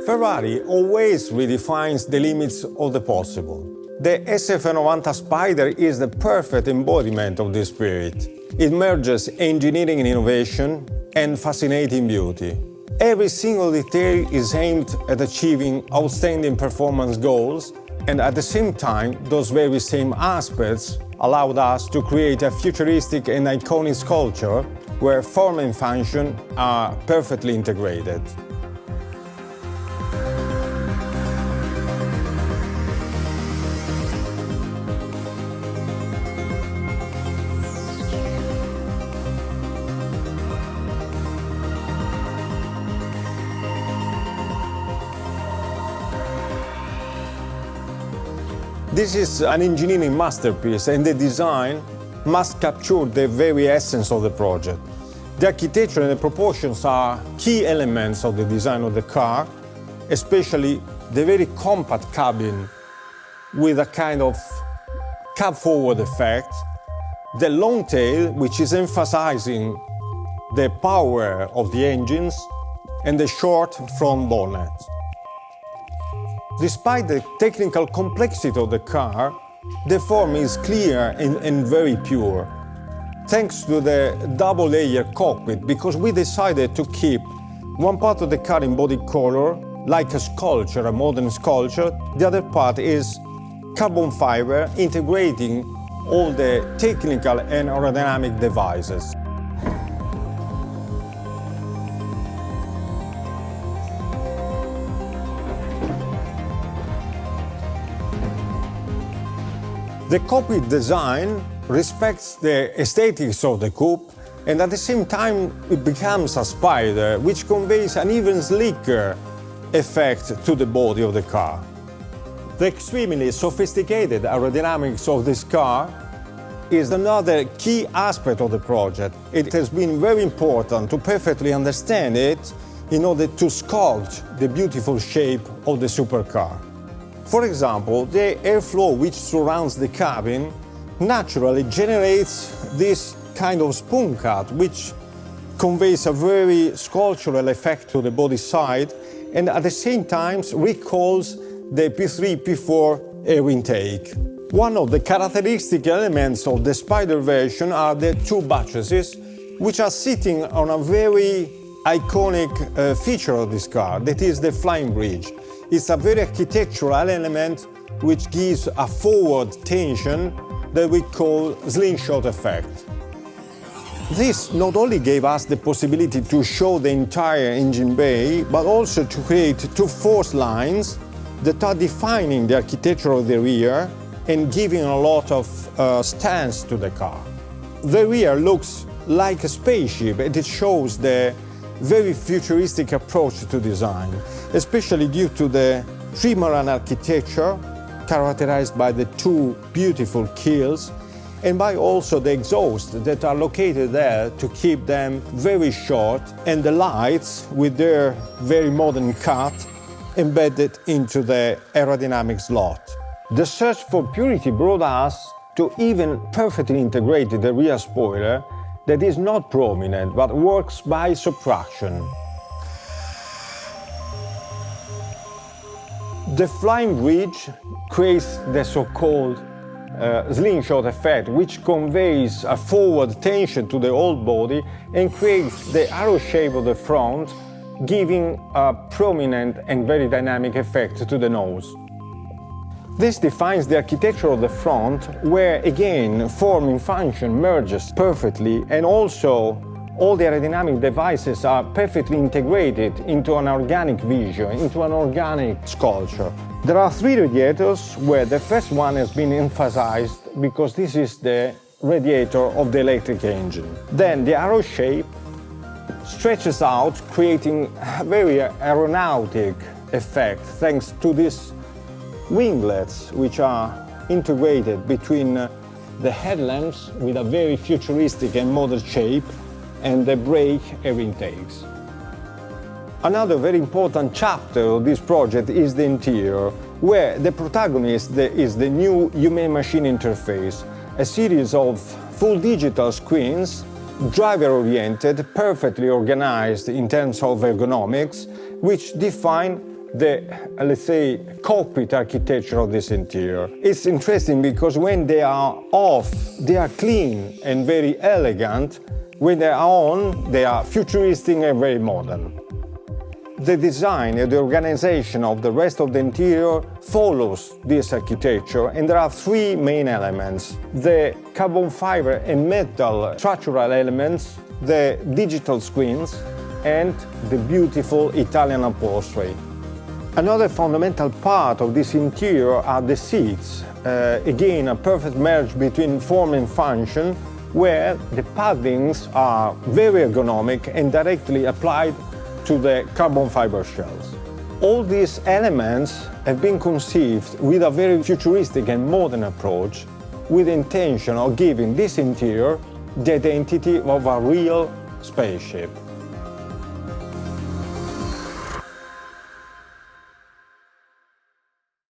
Ferrari always redefines the limits of the possible. The SF90 Spider is the perfect embodiment of this spirit. It merges engineering and innovation and fascinating beauty. Every single detail is aimed at achieving outstanding performance goals, and at the same time, those very same aspects allowed us to create a futuristic and iconic sculpture where form and function are perfectly integrated. This is an engineering masterpiece, and the design must capture the very essence of the project. The architecture and the proportions are key elements of the design of the car, especially the very compact cabin with a kind of cab-forward effect, the long tail, which is emphasizing the power of the engines, and the short front bonnet. Despite the technical complexity of the car, the form is clear and very pure, thanks to the double-layer cockpit, because we decided to keep one part of the car in body color, like a sculpture, a modern sculpture. The other part is carbon fiber, integrating all the technical and aerodynamic devices. The cockpit design respects the aesthetics of the coupe, and at the same time it becomes a spider, which conveys an even sleeker effect to the body of the car. The extremely sophisticated aerodynamics of this car is another key aspect of the project. It has been very important to perfectly understand it in order to sculpt the beautiful shape of the supercar. For example, the airflow which surrounds the cabin naturally generates this kind of spoon cut, which conveys a very sculptural effect to the body side, and at the same time recalls the P3, P4 air intake. One of the characteristic elements of the Spider version are the two buttresses, which are sitting on a very iconic feature of this car, that is the flying bridge. It's a very architectural element which gives a forward tension that we call slingshot effect. This not only gave us the possibility to show the entire engine bay, but also to create two force lines that are defining the architecture of the rear and giving a lot of stance to the car. The rear looks like a spaceship, and it shows the very futuristic approach to design, especially due to the trimaran architecture characterized by the two beautiful keels, and by also the exhausts that are located there to keep them very short, and the lights with their very modern cut embedded into the aerodynamic slot. The search for purity brought us to even perfectly integrate the rear spoiler that is not prominent but works by subtraction. The flying bridge creates the so-called slingshot effect, which conveys a forward tension to the whole body and creates the arrow shape of the front, giving a prominent and very dynamic effect to the nose. This defines the architecture of the front, where again form and function merges perfectly, and also all the aerodynamic devices are perfectly integrated into an organic vision, into an organic sculpture. There are three radiators, where the first one has been emphasized because this is the radiator of the electric engine. Then the arrow shape stretches out, creating a very aeronautic effect thanks to these winglets, which are integrated between the headlamps with a very futuristic and modern shape, and the brake air intakes. Another very important chapter of this project is the interior, where the protagonist is the new human-machine interface, a series of full digital screens, driver-oriented, perfectly organized in terms of ergonomics, which define the, let's say, cockpit architecture of this interior. It's interesting because when they are off, they are clean and very elegant. When they are on, they are futuristic and very modern. The design and the organization of the rest of the interior follows this architecture, and there are three main elements: the carbon fiber and metal structural elements, the digital screens, and the beautiful Italian upholstery. Another fundamental part of this interior are the seats. Again, a perfect marriage between form and function, where the paddings are very ergonomic and directly applied to the carbon fiber shells. All these elements have been conceived with a very futuristic and modern approach, with the intention of giving this interior the identity of a real spaceship.